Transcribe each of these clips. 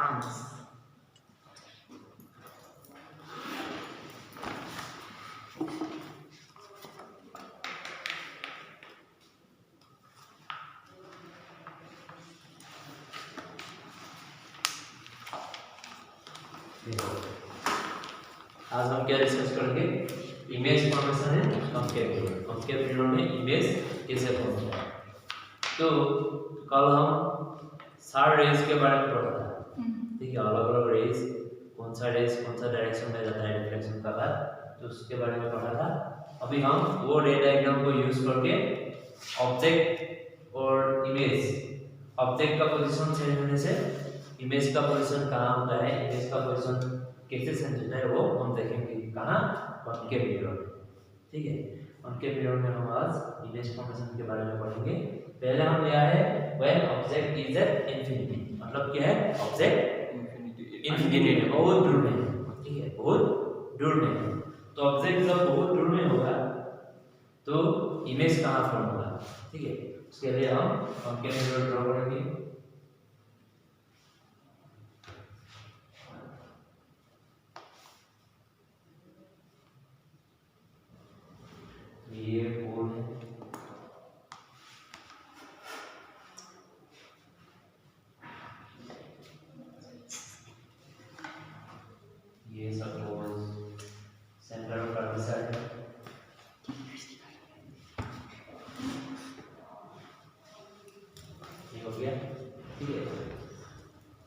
thumbs. आज हम क्या डिस्कस करेंगे? इमेज फॉर्मेशन है कॉन्केव मिरर। कॉन्केव मिरर में इमेज कैसे फॉर्म होता है। तो कल हम सार रेज के बारे में पढ़ा था, ठीक है, अलग अलग रेज, कौन सा डायरेक्शन में जाता है रिफ्लेक्शन का बाद, तो उसके बारे में पढ़ा था। अभी हम वो रे डायग्राम को यूज करके ऑब्जेक्ट और इमेज, ऑब्जेक्ट का पोजीशन चेंज होने से इमेज का पोजीशन कहाँ होता है, इमेज का पोजीशन कैसे चेंज होता है, वो हम देखेंगे कहाँ, कॉन्केव मिरर में, ठीक है। कॉन्केव मिरर में हम आज इमेज फॉर्मेशन के बारे में पढ़ेंगे। पहले हम लिया है when object is at infinity, मतलब क्या है, ऑब्जेक्ट इंफिनिटी में बहुत दूर में, ठीक है, बहुत दूर में। तो ऑब्जेक्ट जब बहुत दूर में होगा तो इमेज कहाँ फॉर्म होगा, ठीक है। उसके लिए हम कॉन्केव मिरर ड्रॉ करेंगे। ये बोर्ड है, ये सपोज सेंटर ऑफ कर्वेचर है, ये हो गया, ठीक है।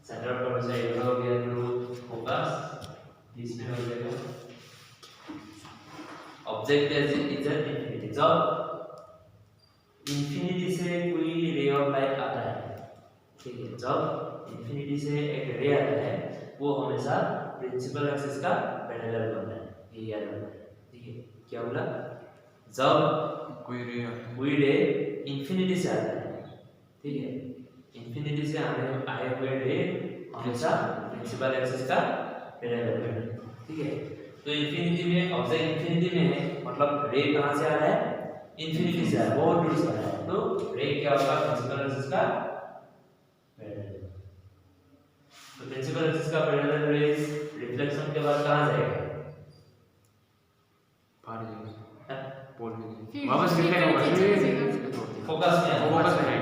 सेंटर ऑफ कर्वेचर ये हो गया, तो फोकस इसमें हो जाएगा। ऑब्जेक्ट इज एट इंफिनिटी, जब इंफिनिटी से कोई रे ऑफ लाइट आता है, ठीक है, जब इंफिनिटी से एक रे आता है वो हमेशा प्रिंसिपल एक्सिस का पैरेलल बनता है, ये याद रखना है, ठीक है। क्या बोला, जब कोई रे इंफिनिटी से आता है, ठीक है, इंफिनिटी से आए हुए रे हमेशा प्रिंसिपल एक्सिस का पैरेलल बनता है, ठीक है। तो इंफिनिटी में, ऑब्जेक्ट इंफिनिटी में है, मतलब रे कहाँ से आ रहा है, इंफिनिटी से आ रहा है, बहुत दूर से आ रहा है, तो रे क्या होगा, प्रिंसिपल एक्सिस का पैरेलल। तो प्रिंसिपल एक्सिस का पैरेलल रेज रिफ्लेक्शन के बाद कहाँ जाएगा, बाहर जाएगा, पोल में वापस रिफ्लेक्ट होगा, फोकस में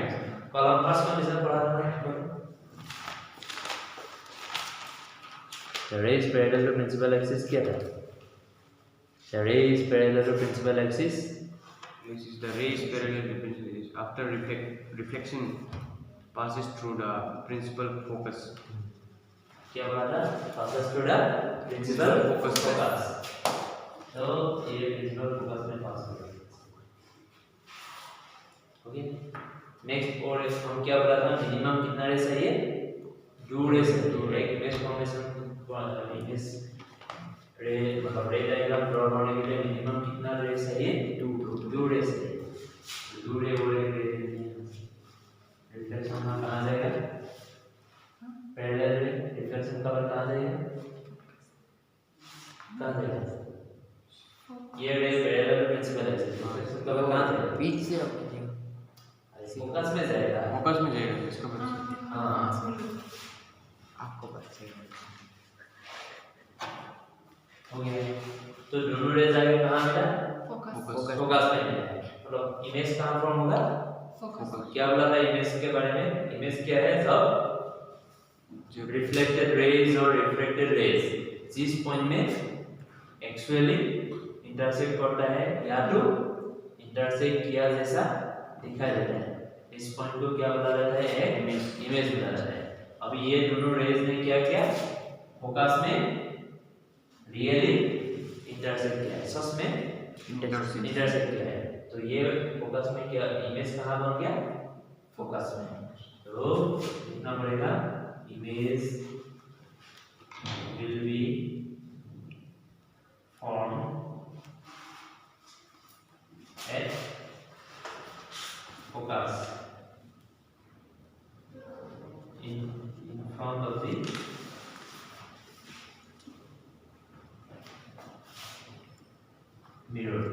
कल हम फर्स्ट कंडीशन पढ़ा था। The ray is parallel to principal axis क्या था, the ray is parallel to principal axis, this is the ray is parallel to principal axis after reflection passes through the principal focus. क्या बोला था, passes through the principal focus, तो ये principal focus में पास हो गया, ओके। नेक्स्ट और हम क्या बोला था, मिनिमम कितना रे चाहिए, 2 रे चाहिए। एक इमेज फॉर्मेशन, इमेज रे मतलब रे डायग्राम ड्रॉ करने के लिए मिनिमम कितना रे चाहिए, 2 रे चाहिए। 2 रे वो रिफ्लेक्शन का कहाँ जाएगा, पैरेलल रे, रिफ्लेक्शन का कहाँ जाएगा, कहाँ जाएगा, ये ray parallel principal axis, reflection का कहाँ जाएगा, बीच से रख दीजिए, फोकस में जाएगा, फोकस में जाएगा, इसका मतलब हाँ आपको बच्चे हो गया। तो दोनों रे जाएगा कहाँ बेटा, फोकस फोकस में, मतलब इमेज कहाँ फॉर्म होगा, फोकस। क्या बोला था इमेज के बारे में, इमेज क्या है, जब रिफ्लेक्टेड रेज और रिफ्रैक्टेड रेज जिस पॉइंट में एक्चुअली इंटरसेक्ट करता है या तो इंटरसेक्ट किया जैसा दिखाई देता है, इस पॉइंट को क्या बोला जाता है, इमेज बोला जाता है। अब ये दोनों रेज ने क्या किया, फोकस में रियली इंटरसेक्ट किया है, सच में इंटरसेक्ट किया है, तो ये फोकस में क्या, इमेज कहाँ बन गया, फोकस में। तो लिखना पड़ेगा, image will be form at focus in front of the mirror,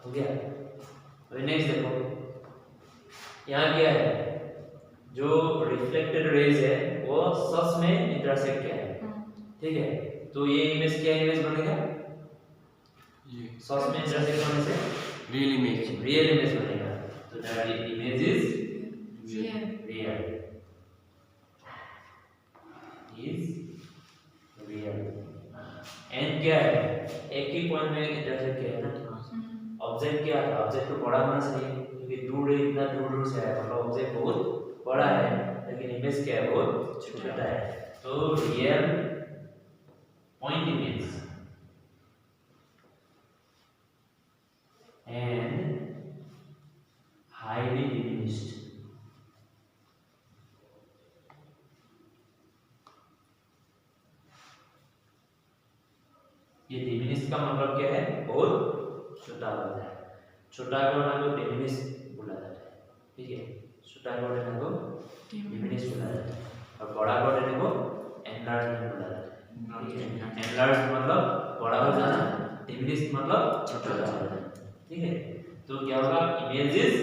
हो गया। अभी नेक्स्ट देखो, यहाँ क्या है, जो रिफ्लेक्टेड रेज है वो सच में इंटरसेक्ट किया है, ठीक है। तो ये इमेज क्या इमेज बनेगा, ये सच में इंटरसेक्ट होने से रियल इमेज रियल इमेज बनेगा। तो that image is real and क्या है, एक ही पॉइंट में इंटरसेक्ट किया है ना। ऑब्जेक्ट क्या था, ऑब्जेक्ट तो बड़ा होना चाहिए क्योंकि दूर है, इतना दूर दूर से आया, मतलब ऑब्जेक्ट बहुत बड़ा है, लेकिन इमेज क्या है बहुत छोटा है। तो real point image and highly diminished. ये डिमिनिश का मतलब क्या है, बहुत छोटा होता है। छोटा को डिमिनिश बोला जाता है, ठीक है। छोटा को डिमिनिश बोला जाता है और बड़ा को एनलार्जमेंट बोला जाता है, ठीक है। एनलार्ज मतलब बड़ा हो जाना, डिमिनिश मतलब छोटा हो जाना, ठीक है। तो क्या होगा, इमेज इज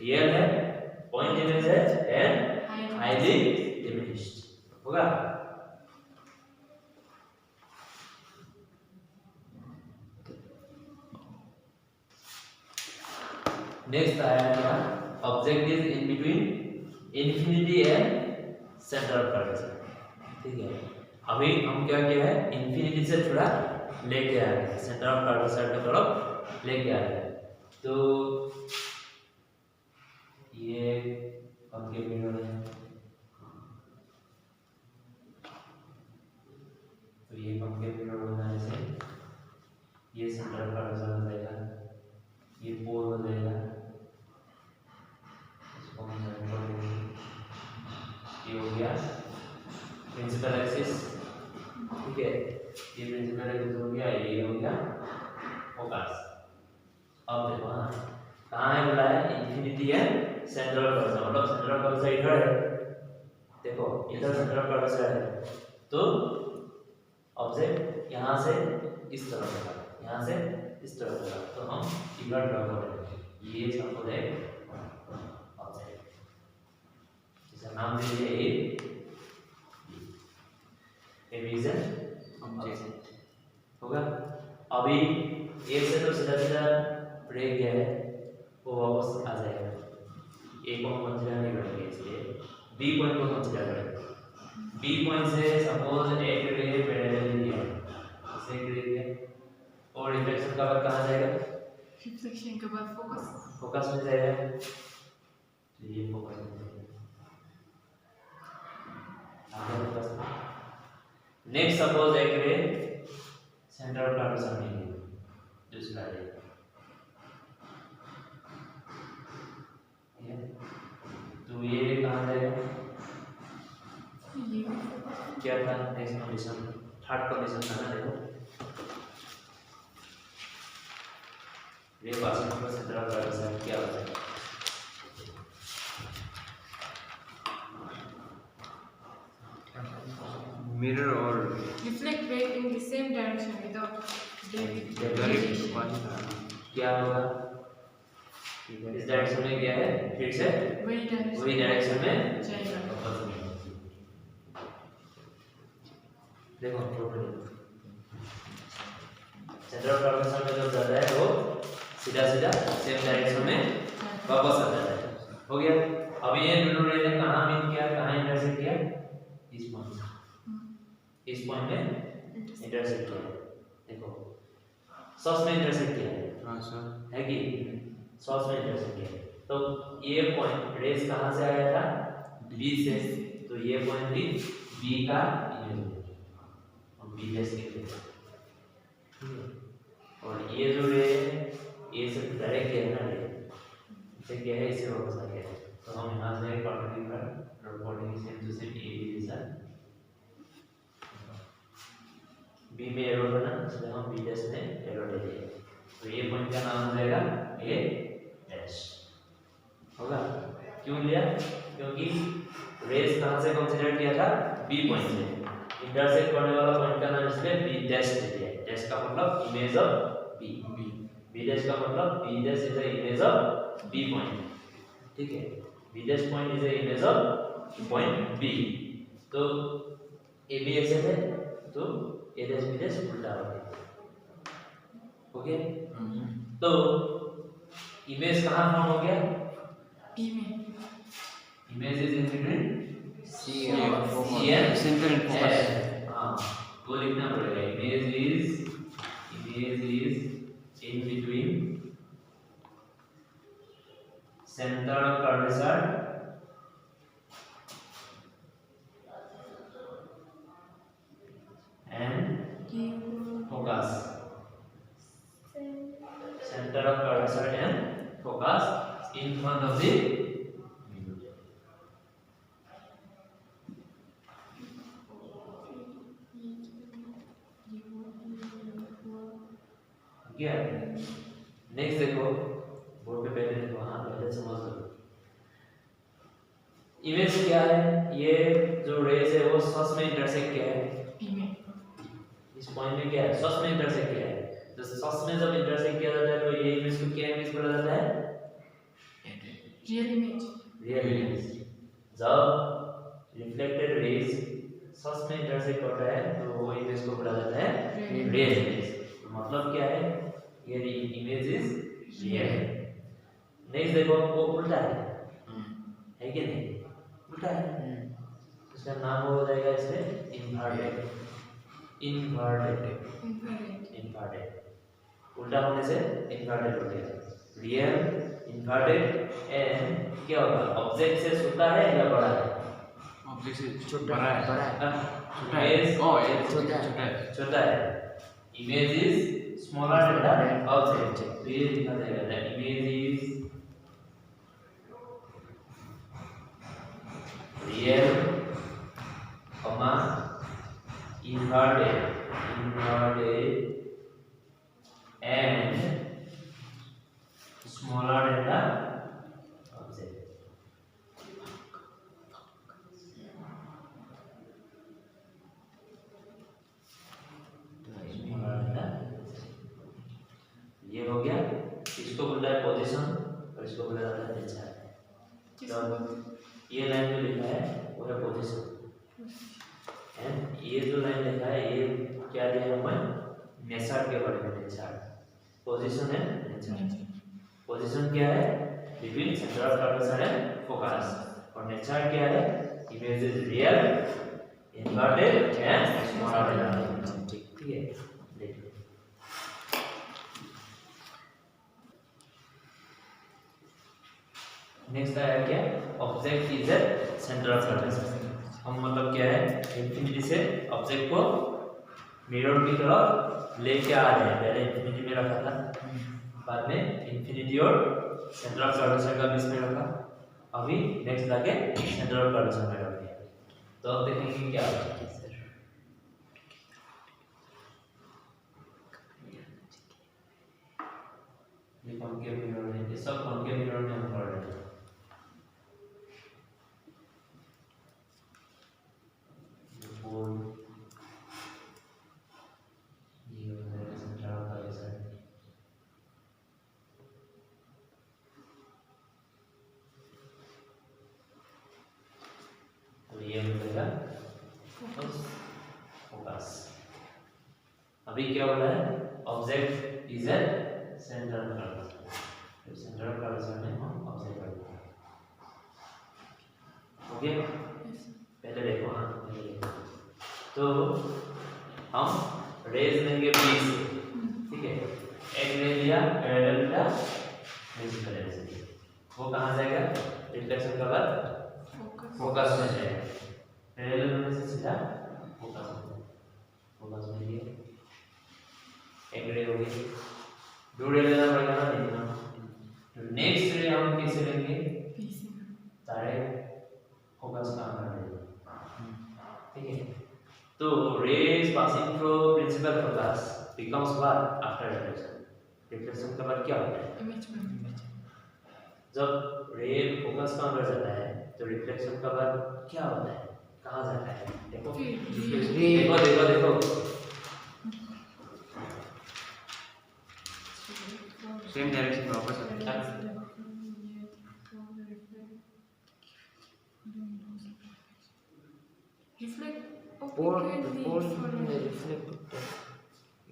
रियल है, पॉइंट इमेज है एंड हाईली डिमिनिश्ड होगा। नेक्स्ट आया क्या, object is in between infinity and centre of curvature, ठीक है। अभी हम क्या किया है, इंफिनिटी से थोड़ा लेके आ गए, सेंटर ऑफ कर्वेचर की तरफ लेके आ गए। तो ये कंकेव मिरर है, तो ये कंकेव मिरर बनाने से ये सेंटर ऑफ कर्वेचर हो जाएगा, ये पोल हो जाएगा, इसको हम ये हो गया प्रिंसिपल एक्सिस, ठीक है। ये प्रिंसिपल एक्सिस हो गया, ये हो गया फोकस। अब देखो हाँ कहाँ है बोला है, इंफिनिटी है सेंटर ऑफ कर्वेचर, मतलब सेंटर ऑफ कर्वेचर इधर है, देखो इधर सेंटर ऑफ कर्वेचर है। तो ऑब्जेक्ट यहाँ से इस तरफ होगा, यहाँ से इस तरफ होगा, तो हम इधर ड्रॉ करेंगे। ये सपोज है ऑब्जेक्ट, इसका नाम दीजिए ए विजन ऑब्जेक्ट होगा। अभी ए से तो सीधा सीधा ब्रेक गया है, वो वापस आ जाएगा। ए को हम कंसीडर नहीं करेंगे, इसलिए बी पॉइंट को कंसीडर करेंगे। बी पॉइंट से सपोज एक रे पैरेलल दिया, इसे एक रे दिया और रिफ्लेक्शन का बाद कहाँ जाएगा, रिफ्लेक्शन के बाद फोकस में जाएगा। तो ये फोकस में जाएगा, आगे फोकस में। नेक्स्ट सपोज एक रे सेंटर ऑफ कर्वेचर में है, दूसरा रे तो ये कहाँ जाएगा, क्या था नेक्स्ट कंडीशन, थर्ड कंडीशन था ना, देखो ये पासिंग पर सेंटर ऑफ कर्वेचर क्या होता है, mirror or reflect back in the same direction without deviation. क्या होगा, इस डायरेक्शन में गया है, फिर से वही डायरेक्शन में जाएगा। देखो सेंटर ऑफ कर्वेचर में जो जाता है वो सीधा सीधा सेम डायरेक्शन में वापस आ जाता है, हो गया। अब ये दोनों रे ने कहाँ मीट किया, कहाँ इंटरसेक्ट किया, इस पॉइंट में, इस पॉइंट में इंटरसेक्ट किया, देखो सॉस में इंटरसेक्ट किया है, हाँ सर है कि सॉस में इंटरसेक्ट किया है। तो ये पॉइंट रेस कहाँ से आया था, बी से, तो ये पॉइंट भी बी का इमेज है और बी जैसे और ये जो रे ए से डायरेक्ट है ना, रे इसे क्या है, इसे वापस आ गया। तो हम यहाँ से perpendicular reporting same to same A B जैसा बी में एरो बना, इसलिए हम बी डैश में एरो ले लिए। तो ये पॉइंट का नाम हो जाएगा ए डैश होगा। क्यों लिया, क्योंकि रेस कहाँ से कंसीडर किया था, बी पॉइंट से, इंटरसेक्ट करने वाला पॉइंट का नाम इसलिए बी डैश ले लिया। डैश का मतलब image of B, B dash का मतलब B dash is the image of B point, ठीक है। B dash point is the image of point B. तो ए बी ऐसे थे तो ए डैश बी डैश उल्टा हो गया। ओके, तो इमेज कहाँ फॉर्म हो गया? बी में image is in between C और C and centre and focus. हाँ, वो लिखना पड़ेगा। Image is in between centre of curvature and focus. Center of curvature and focus in front of the mirror. Next देखो, board पे पहले देखो, हाँ पहले समझ लो। इमेज क्या है? ये जो रेज है वो सॉस में इंटरसेक्ट क्या है? बी में इस पॉइंट में क्या है? सॉस में इंटरसेक्ट किया है। तो सॉस में जब इंटरसेक्ट किया जाता है तो ये इमेज को क्या इमेज बोला जाता है? Real image real image. जब रिफ्लेक्टेड रेज सॉस में इंटरसेक्ट होता है तो वो इमेज को बोला जाता है रियल इमेज। तो मतलब क्या है? ये इमेज इज रियल। नेक्स्ट देखो, वो उल्टा है कि नहीं? उल्टा है, उसका नाम हो जाएगा इसमें इन्वर्टेड। उल्टा होने से इन्वर्टेड हो गया। रियल, इन्वर्टेड एंड क्या होगा? ऑब्जेक्ट से छोटा है या बड़ा है? ऑब्जेक्ट से छोटा बड़ा है। बड़ा है छोटा है। ओ ये छोटा छोटा है। है। छोटा है। Image is smaller than the object. तो ये लिखा जाएगा that image is real, comma inverted and smaller than the object. Smaller than the, ये हो गया। इसको बोलता है पोजीशन और इसको बोला जाता है नेचर। तो ये लाइन जो लिखा है वो है पोजीशन एंड ये जो लाइन लिखा है ये क्या दिया है? हमें नेचर के बारे में। नेचर पोजीशन है, नेचर पोजीशन क्या है? Between centre of curvature and focus. और नेचर क्या है? Image is real, inverted and smaller than. ठीक है, देखिए नेक्स्ट आया क्या? Object is at centre of curvature. हम मतलब क्या है? इंफिनिटी से ऑब्जेक्ट को मिरर की तरफ लेके आ रहे हैं। पहले इंफिनिटी में रखा था, बाद में इंफिनिटी और सेंटर ऑफ कर्वेचर का बीच में रखा, अभी नेक्स्ट लाके सेंटर ऑफ कर्वेचर में रख दिया। तो अब देखेंगे क्या होता है। ये कॉन्केव मिरर है, ये सब कॉन्केव मिरर में हम पढ़ रहे हैं। फोकस। अभी क्या हो रहा है? Object is at centre of curvature. Centre of curvature में हम ऑब्जेक्ट करते हैं। ओके, पहले देखो, हाँ पहले देखो। तो हम रेज लेंगे बी से, ठीक है? एक ले लिया पैरेलल का प्रिंसिपल रेज, वो कहाँ जाएगा? रिफ्लेक्शन का बाद फोकस में जाएगा। पैरेलल होने से सीधा फोकस में लिए एक रे हो गई। दो रे लेना पड़ेगा ना, देखना। नेक्स्ट रे हम कैसे लेंगे? डायरेक्ट फोकस का अंदर लेंगे, ठीक है? तो rays passing through principal focus becomes what after reflection? Reflection के बाद क्या होता है? इमेज बन जब रे फोकस का अंदर जाता है तो रिफ्लेक्शन के बाद क्या होता है? कहाँ जाता है? देखो देखो देखो देखो, सेम डायरेक्शन में वापस आता है। pole Frequently pole followed. reflected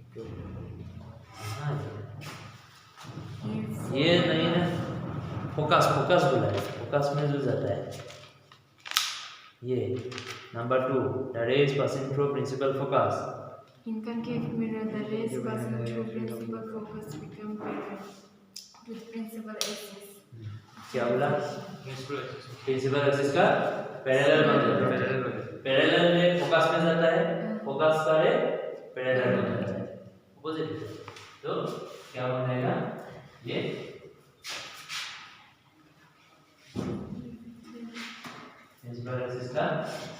equivalent. हाँ Is ये नहीं ना, फोकस फोकस बोला है, फोकस में जो जाता है ये number 2, the rays passing through principal focus. in concave mirror, the rays passing through principal focus become parallel with principal axis. क्या बोला? Principal axis. प्रिंसिपल एक्सिस का पैरेलल बन जाता है. Parallel वाले. पैरेलल में फोकस में जाता है, फोकस करे पैरेलल बन जाता है, अपोजिट. तो क्या बनेगा ये प्रिंसिपल एक्सिस का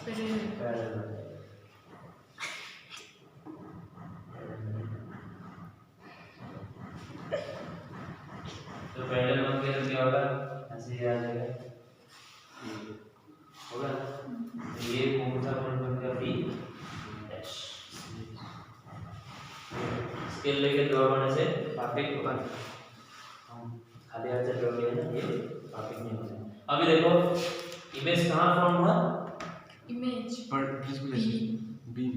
Parallel. पैरेलल बन जाएगा. तो पैरेलल बन के क्या होगा, ऐसे ही आ जाएगा, होगा. तो ये कौन सा पॉइंट बन गया, बी डैश. स्केल लेके ड्रॉ करने से परफेक्ट होगा. हम खाली हाथ से ड्रॉ किया ना, ये परफेक्ट नहीं होता. अभी देखो इमेज कहाँ फॉर्म हुआ, Image. पर principal axis. Beam.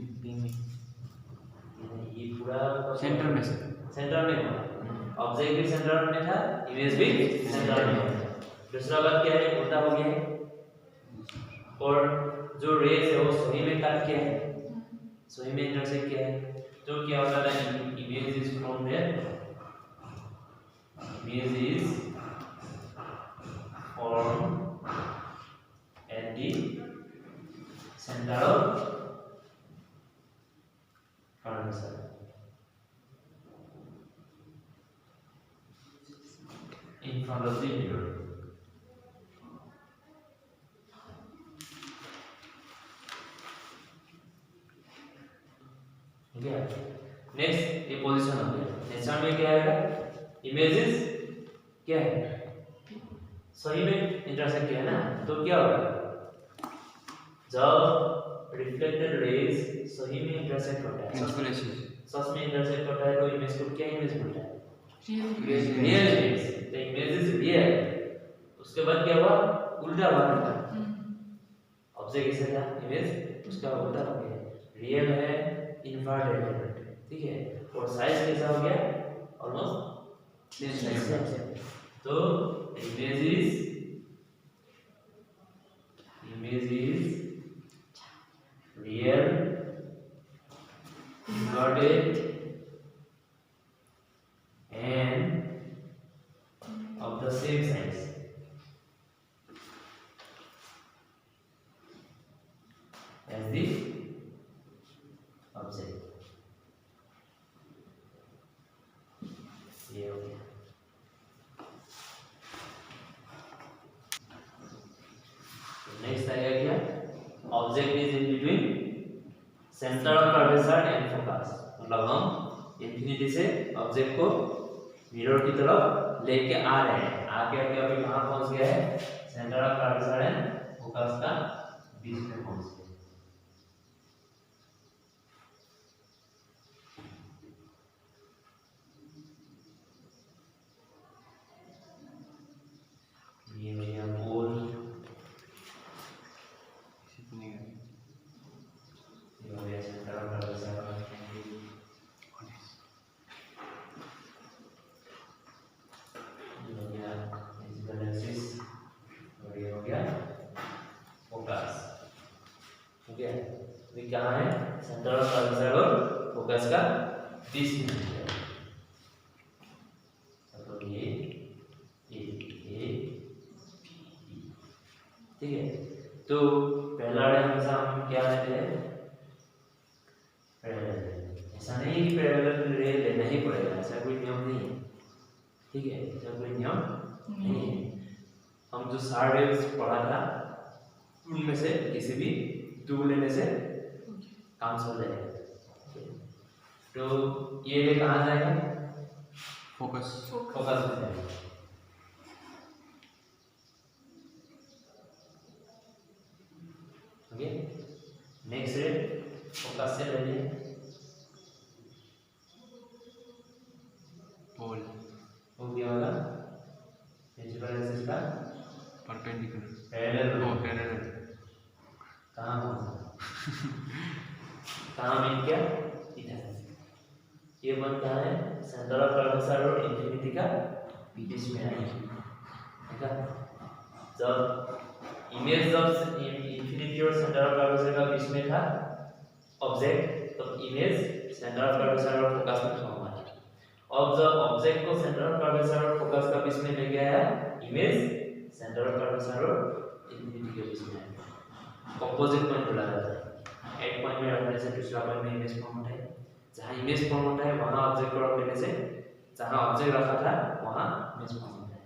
ये पूरा Center में से. सेंटर में हुआ. ऑब्जेक्ट भी सेंटर में था, इमेज भी सेंटर में था. दूसरा बात क्या है, उल्टा हो गया है. और जो रेज है वो सही में कट किया है, सही में इंटरसेक्ट किया है. तो क्या होता है, image is from there, image is form at the centre of curvature. In front of the mirror. Okay. Next ये पोजीशन हो गया. नेक्स्ट में क्या आएगा, इमेजेस क्या है, सही में इंटरसेक्ट किया ना, तो क्या होगा, जब रिफ्लेक्टेड रेज सही में इंटरसेक्ट होता है, Principal axis. सच में इंटरसेक्ट होता है, तो इमेज को क्या इमेज बोलता है, Real. Real image. The image is real. उसके बाद क्या हुआ, उल्टा हुआ ना, ऑब्जेक्ट इसे था इमेज, उसका उल्टा हो गया, रियल है इन्वर्टेड. ठीक है. और साइज कैसा हो गया, ऑलमोस्ट सेम साइज. तो image is real inverted and of the same size. As the object. ये हो गया. नेक्स्ट आएगा क्या, object is in between centre of curvature and focus. मतलब हम इंफिनिटी से ऑब्जेक्ट को मिरर की तरफ लेके आ रहे हैं, आगे आगे अभी कहाँ पहुंच गया है, centre of curvature and focus का बीच में पहुंच गया. ये मेरा गोल, ये हो गया सेंटर ऑफ कर्वेचर. कहाँ है, सेंटर ऑफ कर्वेचर और फोकस का बीच में है. तो ये ठीक है. तो पहला रे हमेशा हम क्या लेते हैं, पैरेलल. ऐसा नहीं कि पैरेलल रे लेना ही पड़ेगा, ऐसा कोई नियम नहीं है. ठीक है, ऐसा कोई नियम नहीं है. हम जो 4 रेज पढ़ा था उनमें से किसी भी 2 लेने से काम हो जाएगा. तो ये रे कहाँ जाएगा, Focus. फोकस में जाएगा. ओके. नेक्स्ट रे फोकस से ले लिए, Pole. हो गया होगा प्रिंसिपल एक्सिस का Perpendicular. पैरेलल. No, parallel. कहाँ पहुंचा, कहाँ मीट किया, इधर। ये बनता है सेंटर ऑफ कर्वेचर और इंफिनिटी का बीच में है, ठीक है। जब इमेज जब इंफिनिटी और सेंटर ऑफ कर्वेचर का बीच में था ऑब्जेक्ट, तो इमेज सेंटर ऑफ कर्वेचर और फोकस में था। अब जब ऑब्जेक्ट को सेंटर ऑफ कर्वेचर और फोकस का बीच में ले गया है, इमेज सेंटर ऑफ कर्वेचर और इंफिनिटी के बीच में है। कंपोजिट पॉइंट बोला जाता है। एक पॉइंट में रखने से दूसरा पॉइंट में इमेज फॉर्म होता है। जहाँ इमेज फॉर्म होता है वहाँ ऑब्जेक्ट को रख लेने से जहाँ ऑब्जेक्ट रखा था वहाँ इमेज फॉर्म होता है।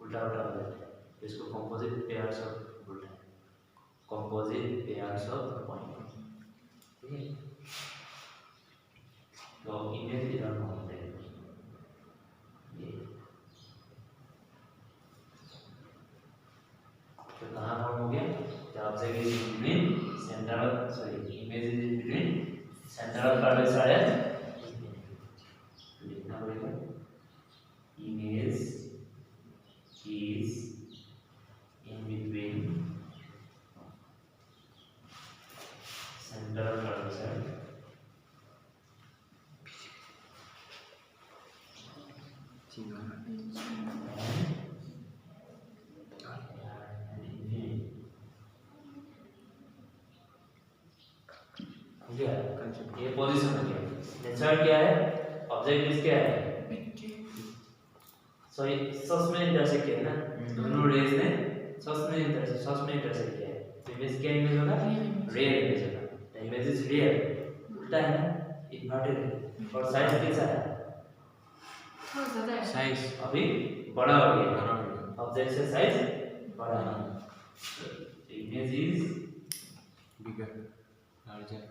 उल्टा उल्टा हो जाता है, तो इसको कंपोजिट पेयर्स ऑफ बोलते हैं, कंपोजिट पेयर्स ऑफ पॉइंट, ठीक है। तो इमेज इधर होता है, तो कहाँ फॉर्म हो गया, the object is in between center of, sorry, image is in between center of curvature and infinity. तो लिखना पड़ेगा image is in between center of curvature क्या ये पोजीशन हो गया। नेचर क्या है, ऑब्जेक्ट इज क्या है, सो सस में इंटरसेक्ट किया है ना, दोनों रेज ने सस में इंटरसेक्ट किया है, तो इमेज क्या इमेज होगा, रियल इमेज होगा। द इमेज इज रियल, उल्टा है ना, इन्वर्टेड है। और साइज कैसा है, थोड़ा ज़्यादा है, साइज अभी बड़ा हो गया, ऑब्जेक्ट से साइज बड़ा है। Image is bigger, larger,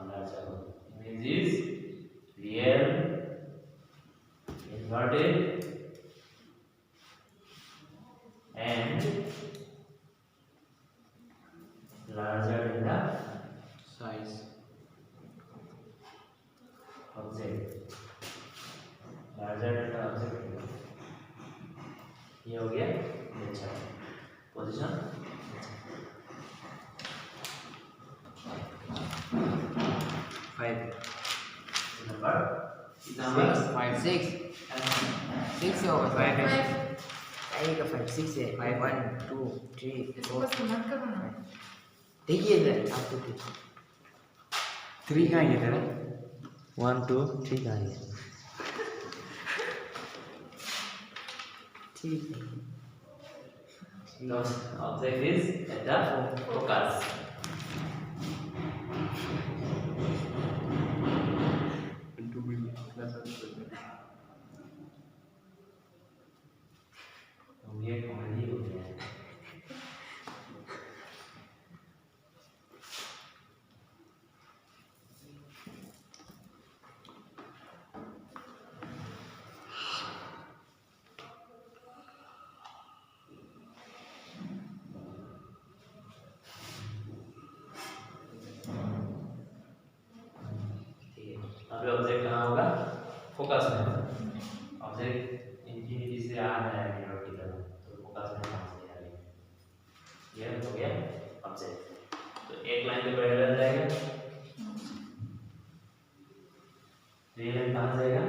larger. Image is real, inverted, and larger than the size, object. Larger than the object. ये हो गया nature, position. Number Five. Six. Six over five. आएगा five. Six है. 1, 2, 3, इसको 4. बस मत करो ना। देखिए इधर आप तो देखिए. 3 कहाँ है इधर? 1, 2, 3 कहाँ है? ठीक है. the object is at the focus. तो ये कॉमेडी हो गया है। अभी ऑब्जेक्ट कहाँ होगा, फोकस में। ऑब्जेक्ट इंफिनिटी से आ रहा है मिरर की तरफ, तो फोकस में कहाँ से आ रही है, ये हो गया ऑब्जेक्ट। तो एक लाइन पे पैरेलल जाएगा, ये लाइन कहाँ जाएगा,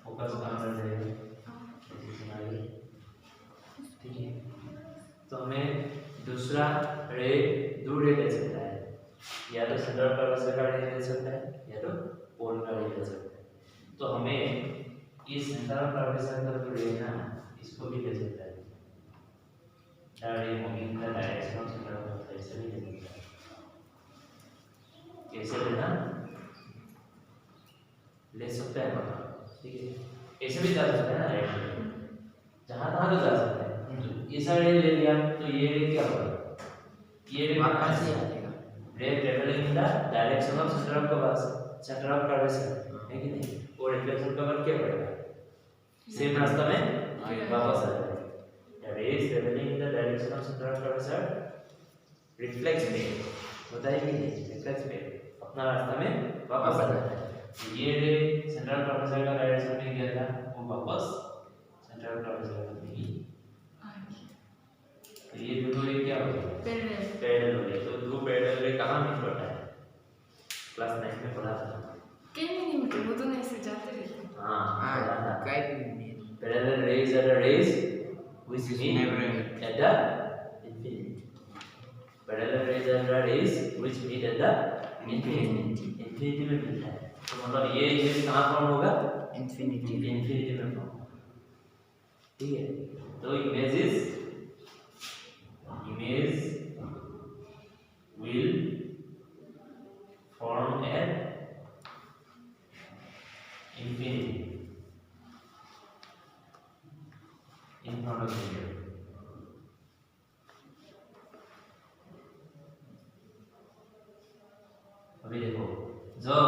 फोकस कहाँ पर जाएगा, ठीक है। तो हमें दूसरा रे दो रे ले सकता है, या तो सेंटर कर्वेचर का रे ले सकता है या तो पोल का रे ले सकता है। तो हमें इस सेंटर कर्वेचर का जो रे है ना, इसको भी ले सकता है, moving the direction of centre of curvature भी ले सकता है। कैसे लेना, ले सकता है मतलब, ठीक है। ऐसे भी जा सकता है ना, राइट, जहाँ तहाँ तो जा सकता है। ये सारे ले लिया तो ये रे क्या होगा, ये रे कहाँ से आ जाएगा? रे travelling in the direction of centre of curvature है कि नहीं, वो रिफ्लेक्शन कवर क्या पड़ेगा, सेम रास्ता में वापस आ जाएगा। द रे is travelling in the direction of centre of curvature reflex back होता है कि नहीं, रिफ्लेक्स बैक अपना रास्ता में वापस आ जाता है। ये रे सेंटर ऑफ कर्वेचर का डायरेक्शन में गया था, वो वापस सेंटर ऑफ कर्वेचर में ही, तो ये दोनों रे क्या हो गए, पैरेलल हो गए। तो दो parallel are the rays which Which meet never end. at the infinity. Parallel rays are the rays which meet at the infinity. Infinity में मिलता है, तो मतलब ये इमेज कहाँ फॉर्म होगा? infinity. इंफिनिटी में फॉर्म होगा, ठीक है। तो image will form at infinity in front of the mirror. अभी देखो, जब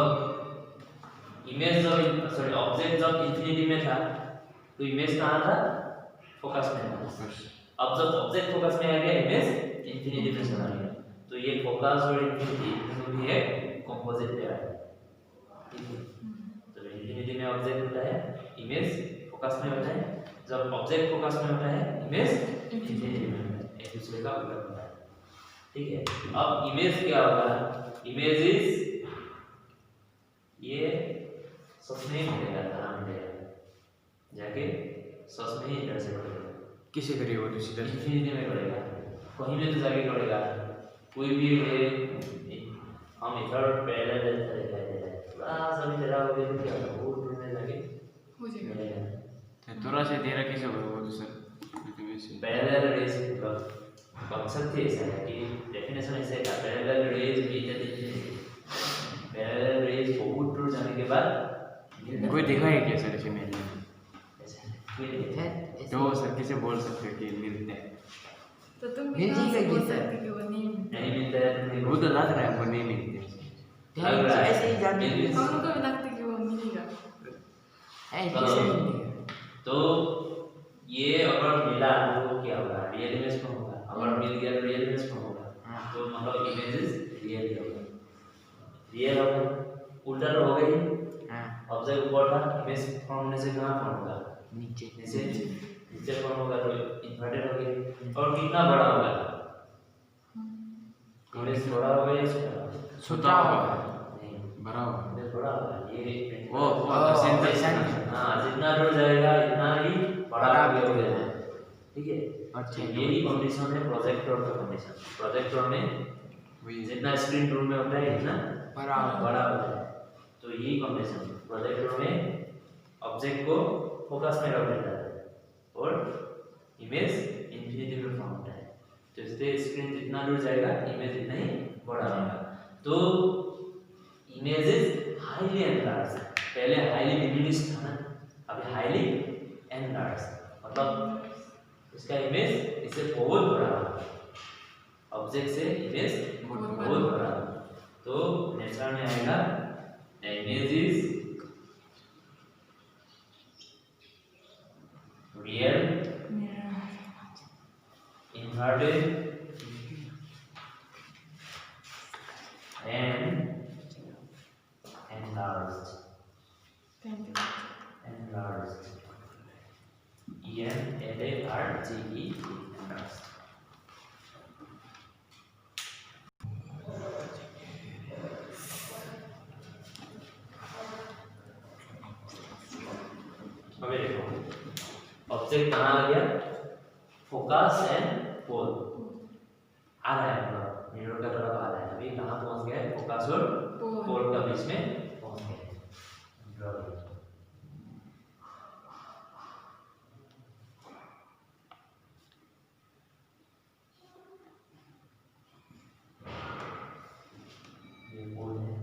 ऑब्जेक्ट जब इंफिनिटी में था तो इमेज कहाँ था? फोकस में था। अब जब ऑब्जेक्ट फोकस में आ गया, इमेज इंफिनिटी में चला गया। तो ये फोकस और इंफिनिटी जो भी है कंपोजिट पेयर है, ठीक है। तो इंफिनिटी में ऑब्जेक्ट होता है, इमेज फोकस में होता है। जब ऑब्जेक्ट फोकस में होता है, इमेज इंफिनिटी में होता है, एक दूसरे का उल्टा होता है, ठीक है। अब इमेज क्या होगा? इमेज इज ये सच में मिलेगा, कहाँ मिलेगा? जाके सच में ही इंटरसेक्ट करेगा। किसे करेगा वो दूसरी इंफिनिटी में करेगा, कहीं में तो जाके करेगा। कोई भी रे हम इधर पैरेलल जैसा दिखाई दे रहा है, थोड़ा सा भी तेरा हो गया तो क्या होगा? वो दूर में जाके हो जाएगा। मिलेगा। थोड़ा सा तेरा कैसे होगा वो दूसरा? पैरेलल रेज मतलब कॉन्सेप्ट ही ऐसा है कि डेफिनेशन ऐसे है, parallel rays meet at infinity. Parallel rays बहुत दूर जाने के बाद कोई देखा है क्या सर इसे मिलने? ऐसा कोई नहीं है। तो सर कैसे बोल सकते हैं कि मिलते हैं? तो तुम भी नहीं, कहाँ ठीक से है, बोल ठीक है। सकते कि वो नहीं मिलता? नहीं मिलता है तो नहीं वो तो लग रहा है वो नहीं मिलते। लग रहा है। ऐसे ही जान It means- हम लोग को भी लगता है कि वो मिलेगा। तो ये अगर मिला तो क्या होगा? रियल इमेज में होगा। अगर मिल गया तो रियल इमेज में होगा। तो मतलब इमेजेस रियल होगा, रियल होगा। उल्टा तो होगा ही, ऑब्जेक्ट ऊपर था, इमेज फॉर्म होने से कहाँ फॉर्म होगा? नीचे नीचे फॉर्म होगा तो इन्वर्टेड हो गया। और कितना बड़ा होगा? इमेज बड़ा होगा या छोटा होगा? छोटा होगा, नहीं, बड़ा होगा। इमेज बड़ा होगा। ये वो सेंटर हाँ, जितना दूर जाएगा इतना ही बड़ा हो गया, ठीक है। अच्छा, यही कंडीशन है प्रोजेक्टर का कंडीशन। प्रोजेक्टर में वही जितना स्क्रीन रूम में होता है इतना बड़ा बड़ा होता है। तो यही कंडीशन प्रोजेक्टर में ऑब्जेक्ट को फोकस में रख देता है और इमेज इंफिनिटी में फॉर्म होता है। तो इससे स्क्रीन जितना दूर जाएगा इमेज इतना ही बड़ा होगा। तो इमेजेस हाईली एनलार्ज, पहले हाईली डिमिनिश्ड था ना, अभी हाईली एनलार्ज मतलब इसका इमेज इससे बहुत बड़ा होगा, ऑब्जेक्ट से इमेज बहुत बड़ा होगा। तो नेचर में आएगा the image is real inverted and enlarged. Enlarged. E-N-L-A-R-G-E enlarged. अबे देखो ऑब्जेक्ट कहाँ आ गया? फोकस एंड पोल आ रहा है, मतलब मिरर का तरफ आ रहा है। अभी कहाँ पहुँच गया है? फोकस और पोल का बीच में पहुँच गया है। ये पोल है,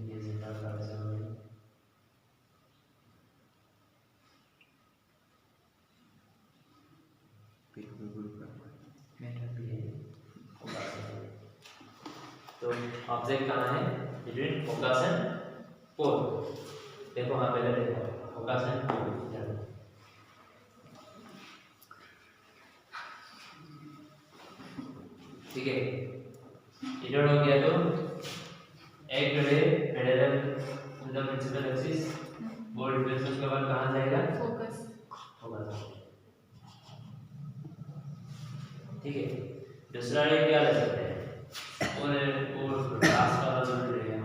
ये सेंटर का है। तो ऑब्जेक्ट कहाँ है? Between focus and pole. देखो हाँ, पहले देखो फोकस एंड पोल, ठीक है। इधर हो गया तो एक ray parallel to the principal axis, वो डिफरेंस के बाद कहाँ जाएगा? फोकस। ठीक है। दूसरा रे क्या ले सकते हैं? और क्लास का जो रे है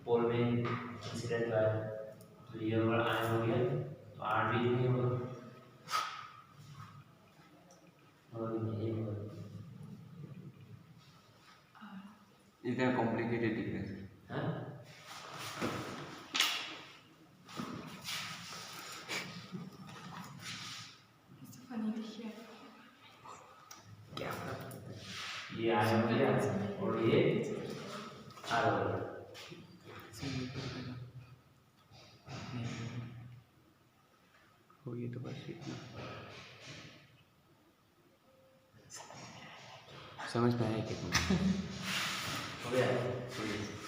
पोल में इंसिडेंट आया, तो ये ओवर आई हो गया, तो आर भी नहीं होगा, और ये होगा। इतना कॉम्प्लिकेटेड इक्वेशन। हाँ फनी लिखिए क्या ये आई हो गया और ये आर हो गया। हो ये तो बस इतना समझ में आया कितना हो गया।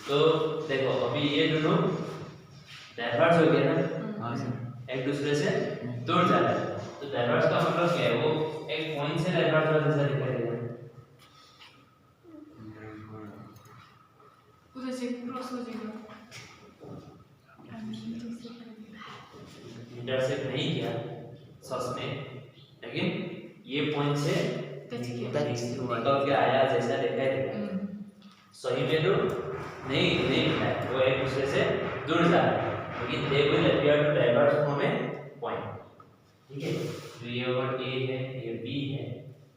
तो देखो अभी ये दोनों डाइवर्स हो गया ना, हाँ सर। एक दूसरे से दूर जा रहा है, तो डाइवर्स का मतलब क्या है, वो एक पॉइंट से डाइवर्स हुआ जैसा दिखाई देगा, उधर से क्रॉस हो जाएगा। इंटरसेक्ट नहीं किया सच में, लेकिन ये पॉइंट से टच किया। निकल के आया जैसा दिखाई देगा। सही में तो नहीं है, वो एक दूसरे से दूर जा रहा है, लेकिन they will appear to diverse from a point. ठीक है, तो ये अगर ए है, ये बी है,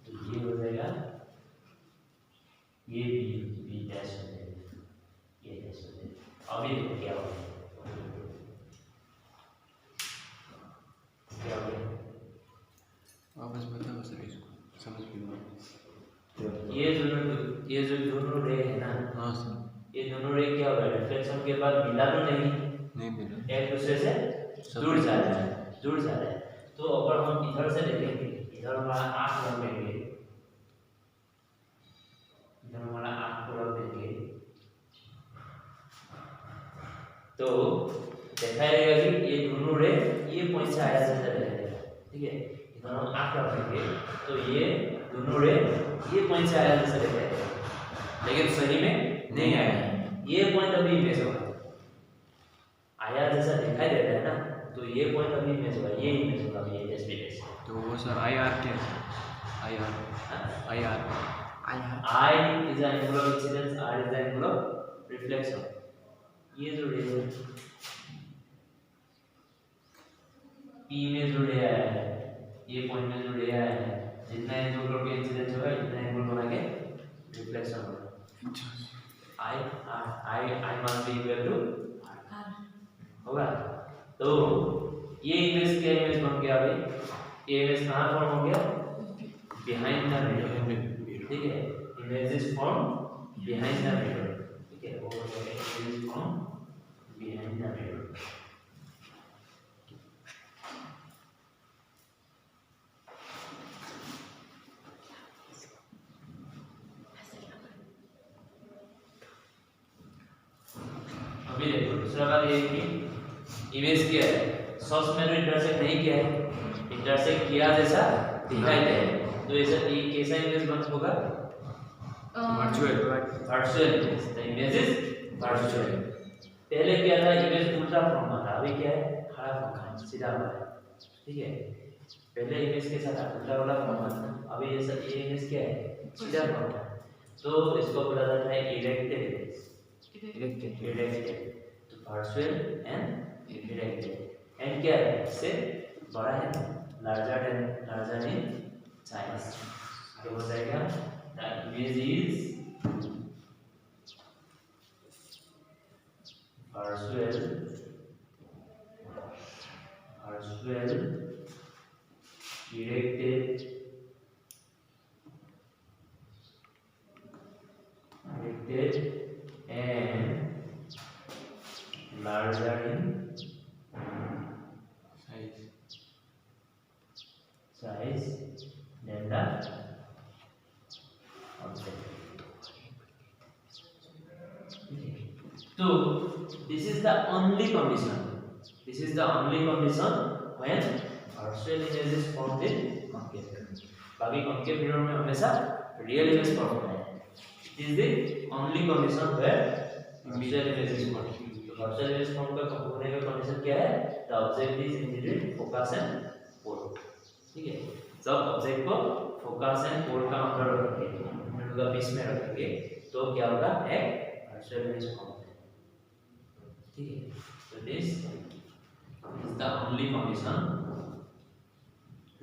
तो ये हो जाएगा ये बी डैश हो जाएगा, ये डैश हो जाएगा। अभी देखो क्या हो गया, वापस बताओ सर इसको समझ में नहीं ये जो दोनों रे है ना, हाँ सर। ये दोनों रे क्या होगा, रिफ्लेक्शन के बाद मिला तो नहीं मिला, एक दूसरे से दूर जा रहा है। तो अगर हम इधर से देखेंगे, इधर हमारा आँख रख देंगे, इधर हमारा आँख को रख देंगे, तो देखा जाएगा कि ये दोनों रे ये पॉइंट से आया जैसा रहेगा। ठीक है, इधर हम आँख रख देंगे, तो ये दोनों रे ये पॉइंट से आया जैसा रहेगा, लेकिन सही में नहीं आया। ये पॉइंट अभी इमेज होगा, आया जैसा दिखाई देता है ना, तो ये पॉइंट अभी इमेज होगा, ये इमेज होगा अभी ये स्पेस। तो वो सर आई आर क्या है? I R I is an angle of incidence, R is the angle of reflection। ये जो रे है, P में जो रे आया है, ये पॉइंट में जो रे आया है, जितना एंगल ऑफ इंसिडेंस होगा इतना एंगल बना के रिफ्लेक्शन होगा। I must be equal to होगा। तो ये इमेज क्या इमेज बन गया अभी, ये इमेज कहाँ फॉर्म हो गया, बिहाइंड द मिरर। ठीक है, image is form behind the mirror. ठीक है, वो image is form behind the mirror. अभी देखो दूसरा बात ये है कि इमेज क्या है, सोर्स में तो इंटरसेक्ट नहीं किया है, इंटरसेक्ट किया जैसा दिखाई दे, तो ऐसा ये कैसा इमेज बन होगा, virtual image. The image is virtual. पहले क्या था, इमेज उल्टा फॉर्म में था, अभी क्या है, खड़ा फॉर्म है, सीधा वाला है। ठीक है, पहले इमेज के साथ उल्टा वाला फॉर्म था, अभी ये इमेज क्या है, सीधा फॉर्म है, तो इसको बोला जाता है इरेक्टेड इमेज। इरेक्टेड तो वर्चुअल एंड इरेक्टेड। एंड क्या है, इससे बड़ा है, लार्जर इन साइज। तो हो जाएगा the image is virtual erected and larger in size than the object. So this is the only condition. When virtual image is formed in concave mirror. बाकी concave mirror में हमेशा real image form होता है। It is the only condition where virtual image is formed. तो virtual image form का होने का condition क्या है? The object is immediate focus and pole. ठीक है, जब ऑब्जेक्ट को फोकस एंड पोल का अंदर रखेंगे, मिडल का बीच में रखेंगे, तो क्या होगा, एक वर्चुअल इमेज फॉर्म होगा। ठीक है, तो this is the only condition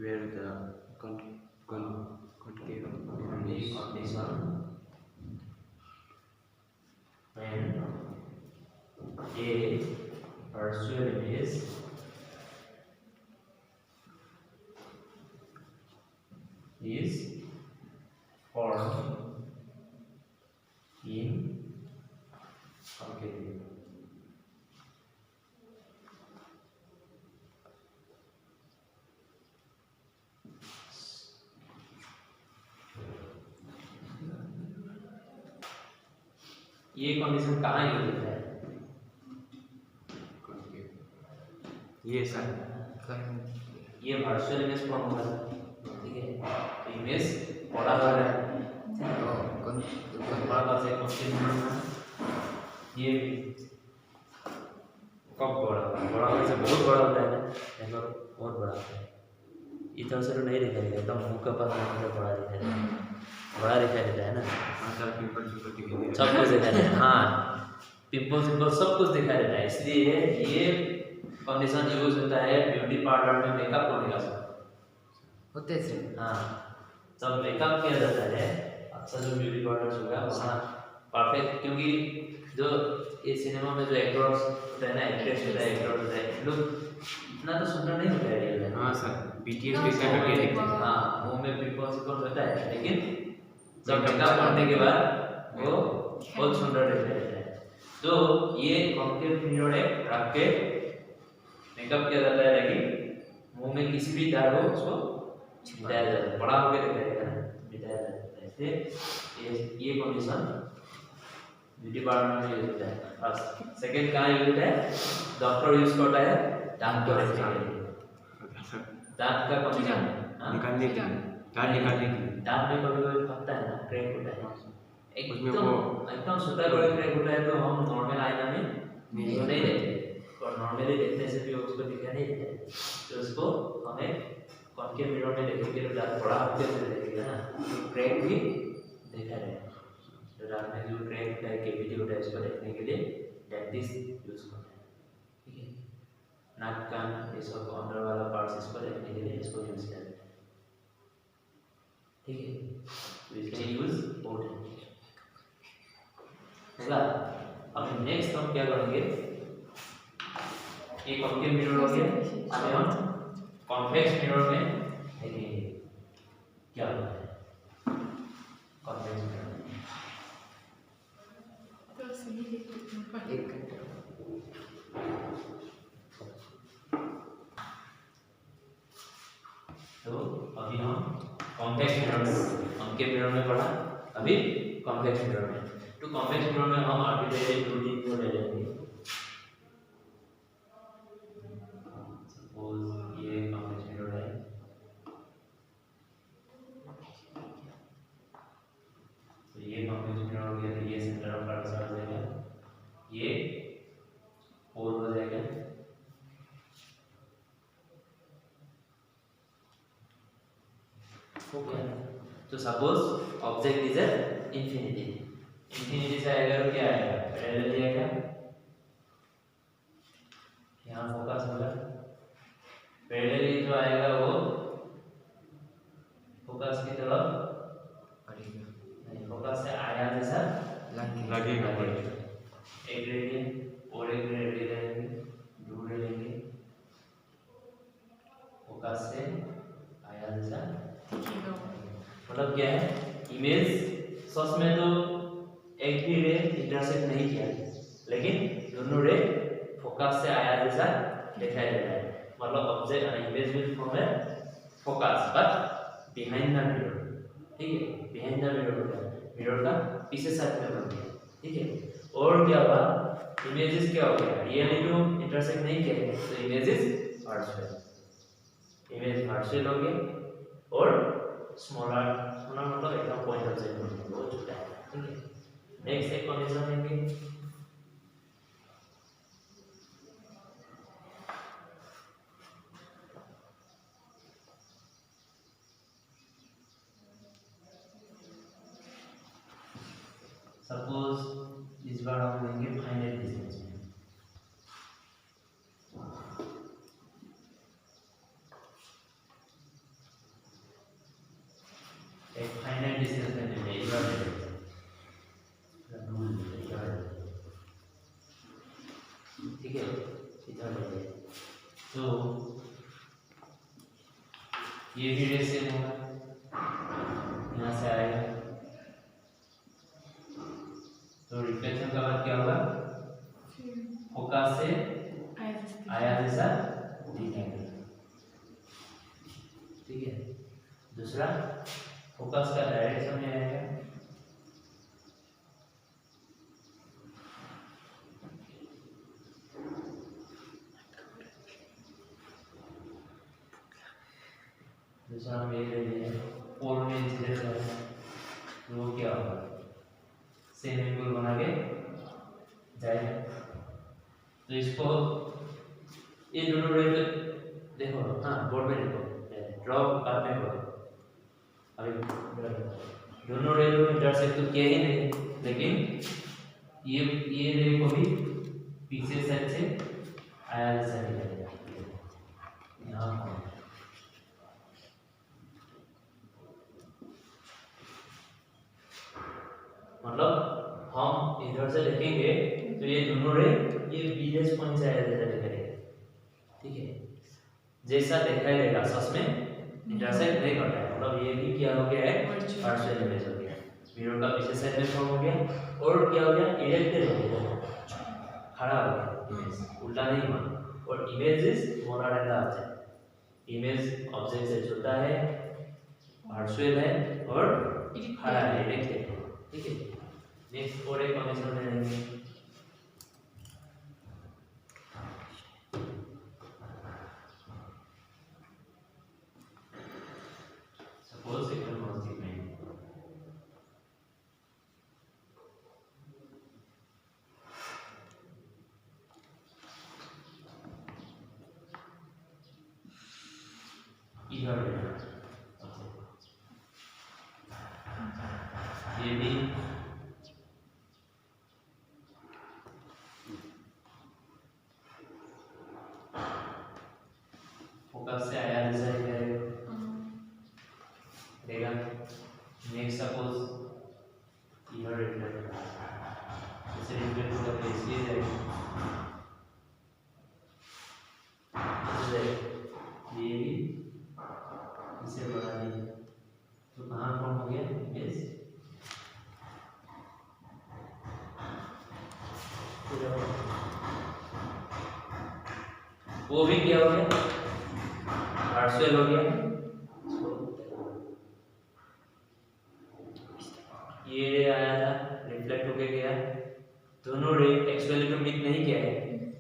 where the concave only condition when a virtual image is formed in concave. ये कंडीशन कहाँ यूज होता है? ये सर ये वर्चुअल इमेज फॉर्म होगा, ठीक है, तो इमेज बड़ा हो रहा है, हमारे पास एक कंसेप्ट ये कब बड़ा होगा? बड़ा होने से बहुत बड़ा होता है ना, देखो बहुत बड़ा होता है, इधर से तो नहीं दिखाई देगा, एकदम मुंह के पास बड़ा दिखाई देगा, बड़ा दिखाई देता है ना, हाँ सर पिंपल दिखाई दे रहा सब कुछ दिखाई देता है, हाँ पिंपल सिंपल सब कुछ दिखाई देता है, इसलिए ये कंडीशन यूज होता है ब्यूटी पार्लर में मेकअप करने का समय। होते से हाँ, जब मेकअप किया जाता है अक्सर जो ब्यूटी पार्लर होगा वहाँ परफेक्ट, क्योंकि जो ये सिनेमा में जो एक्टर्स होते हैं ना, एक्ट्रेस होता है, एक्टर होता है, लोग इतना तो सुंदर नहीं होता है रियल में। हाँ सर BTS के टाइम पे देखते हैं हाँ, मुंह में पिंपल्स होता है, लेकिन जब मेकअप करने के बाद वो बहुत सुंदर दिखता है। तो ये कॉन्केव मिरर है, रख के मेकअप किया जाता है, लेकिन मुंह में किसी भी दाग हो उसको मिटाया जाता है, बड़ा होकर दिखाया जाता है, मिटाया जाता है। इसलिए ये कंडीशन ब्यूटी पार्लर में यूज होता है। और सेकंड कहाँ यूज होता है? डॉक्टर यूज करता है दांत को देखने के लिए, दांत का कंडीशन निकालने के लिए, दांत निकालने के लिए। दांत में कभी कभी फंसता है ना, क्रैक होता है, उसमें एकदम छोटा बड़ा क्रैक होता है, तो हम नॉर्मल आईना में नहीं नहीं देखते, और नॉर्मली देखने से भी उसको दिखाई नहीं देता है, तो उसको हमें कॉन्केव मिरर में देखने के लिए दांत बड़ा होकर से देखेगा ना, तो क्रैक भी देखा रहेगा। तो दांत में जो क्रैक होता है, कैविटी होता है, उसको देखने के लिए डेंटिस्ट यूज करता है, ठीक है। नाक कान ये सब अंदर वाला पार्ट्स इसको देखने के लिए इसको यूज करते हैं, ठीक है। तो इसके यूज बहुत है, होगा। अब नेक्स्ट हम क्या करेंगे, ये कॉन्केव मिरर हो गया, अब हम कॉन्वेक्स मिरर में देखेंगे क्या होता है कॉन्वेक्स मिरर में। तो सही है, एक तो अभी हम कॉन्वेक्स मिरर में, कॉन्केव मिरर में पढ़ा, अभी कॉन्वेक्स मिरर में। तो कॉन्वेक्स मिरर में हम आर्बिट्रेरी दो तीन को ले लेंगे। सपोज ये कॉन्वेक्स मिरर है, तो ये कॉन्वेक्स मिरर हो गया, तो ये सेंटर ऑफ कर्वेचर हो जाएगा, ये पोल हो जाएगा, हो गया। तो suppose object is infinity, infinity से आएगा तो क्या आएगा? पैरेलल आएगा, यहाँ फोकस होगा, पैरेलली जो आएगा वो फोकस की तरफ नहीं, फोकस से आया जैसा लगेगा। एक रेडियन और एक रेडियन लेंगे, दूर लेंगे, फोकस से आया जैसा, मतलब क्या है, इमेज सच में तो एक भी रे इंटरसेक्ट नहीं किया, लेकिन दोनों रे फोकस से आया जैसा दिखाई दे रहा है, मतलब object and image will form A focus but behind the mirror, ठीक है, बिहाइंड द मिरर होता है, मिरर का पीछे साइड में बन गया, ठीक है। और क्या हुआ, इमेजेस क्या हो गया, रियली तो इंटरसेक्ट नहीं किया, तो इमेजेस वर्चुअल, इमेज वर्चुअल हो गया, और स्मॉलर मतलब एकदम पॉइंट ऑब्जेक्ट हो गया, बहुत छोटा है, ठीक है। नेक्स्ट एक कंडीशन लेंगे, सपोज इस बार हम लेंगे फाइनाइट डिस्टेंस में, ठीक है, इधर ले जाइए। तो ये भी रेस सेम होगा, यहाँ से आएगा तो रिफ्लेक्शन का बाद क्या होगा, फोकस से आया जैसा दिखेगा, ठीक है। दूसरा फोकस का डायरेक्शन में आएगा, दूसरा हम ये ले लिए पोल में इंसिडेंट होगा, तो वो क्या होगा, सेम एंगल बना के जाएगा। तो इसको ये दोनों रे देखो, हाँ बोर्ड में देखो, ड्रॉ करने को अभी दोनों रे को इंटरसेक्ट तो किया ही नहीं, लेकिन ये रे को भी पीछे साइड से आया जैसा दिखेगा यहाँ। मतलब हम इधर से देखेंगे तो ये दोनों रे ये बीएस पॉइंट से आया जैसा दिखेगा, ठीक है। जैसा दिखाई देगा सच में इंटरसेक्ट नहीं करता है, मतलब ये भी क्या हो गया है, पार्शियल इमेज हो गया, मिरर का पीछे साइड में फॉर्म हो गया, और क्या हो गया, इरेक्टेड हो गया, खड़ा हो गया इमेज, उल्टा नहीं हुआ। और image is smaller than the object, image object से छोटा है, पार्शियल है और खड़ा है, इरेक्टेड है, ठीक है। नेक्स्ट और एक कंडीशन में रहेंगे, सपोज एकदम नजदीक में इधर ये भी फोकस से आया जैसा ही रहेगा। नेक्स्ट सपोज इधर रिफ्लेक्ट, जैसे रिफ्लेक्ट होगा तो इसलिए जाएगा, ये भी इसे बढ़ा दिया तो कहाँ फॉर्म हो गया इमेज, वो भी क्या हो गया, पार्शियल हो गया। ये रे आया था, रिफ्लेक्ट होके गया, दोनों रे एक्चुअली तो मीट नहीं किया है,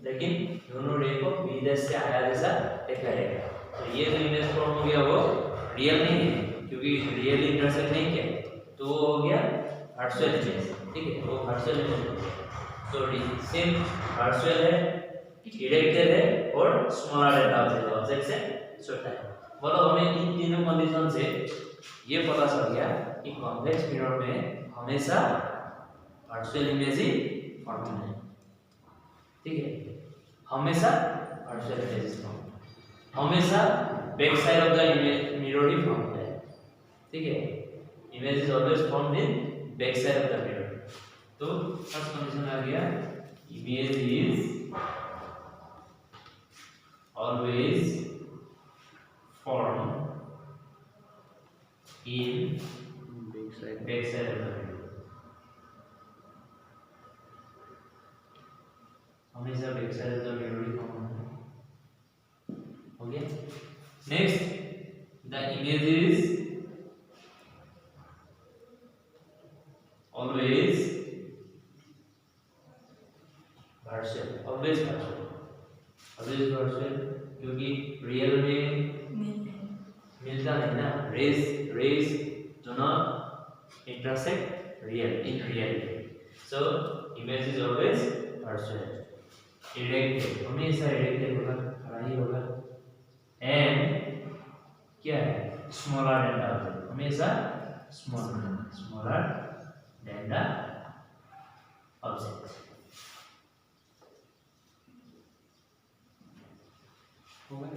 लेकिन दोनों रे को बीएस से आया जैसा देखा जाएगा। तो ये जो इमेज फॉर्म हो गया वो रियल नहीं है, क्योंकि रियल इंटरसेक्ट नहीं किया, तो वो हो गया पार्शियल इमेज, ठीक है, वो पार्शियल इमेज हो गया। तो सेम पार्शियल है, इरेक्टेड है और स्मॉलर है ऑब्जेक्ट से छोटा है। मतलब हमें इन तीनों कंडीशन से ये पता चल गया कि कॉन्वेक्स मिरर में हमेशा पार्शियल इमेज ही फॉर्म होना है, ठीक है, हमेशा पार्शियल इमेज फॉर्म, हमेशा back side of the image mirror he form होता है, ठीक है, image is always formed in back side of the mirror. तो फर्स्ट कंडीशन आ गया, image is always formed in backside of the mirror, हमेशा backside of the mirror he form होता है, okay. Next, the image is always partial, always partial, always partial, क्योंकि real में मिलता नहीं ना, race do not intersect in reality, so image is always partial, erected, हमेशा erected होगा, खड़ा ही होगा, एंड क्या है, स्मॉलर देन द ऑब्जेक्ट, हमेशा स्मॉलर देन द ऑब्जेक्ट, होगा।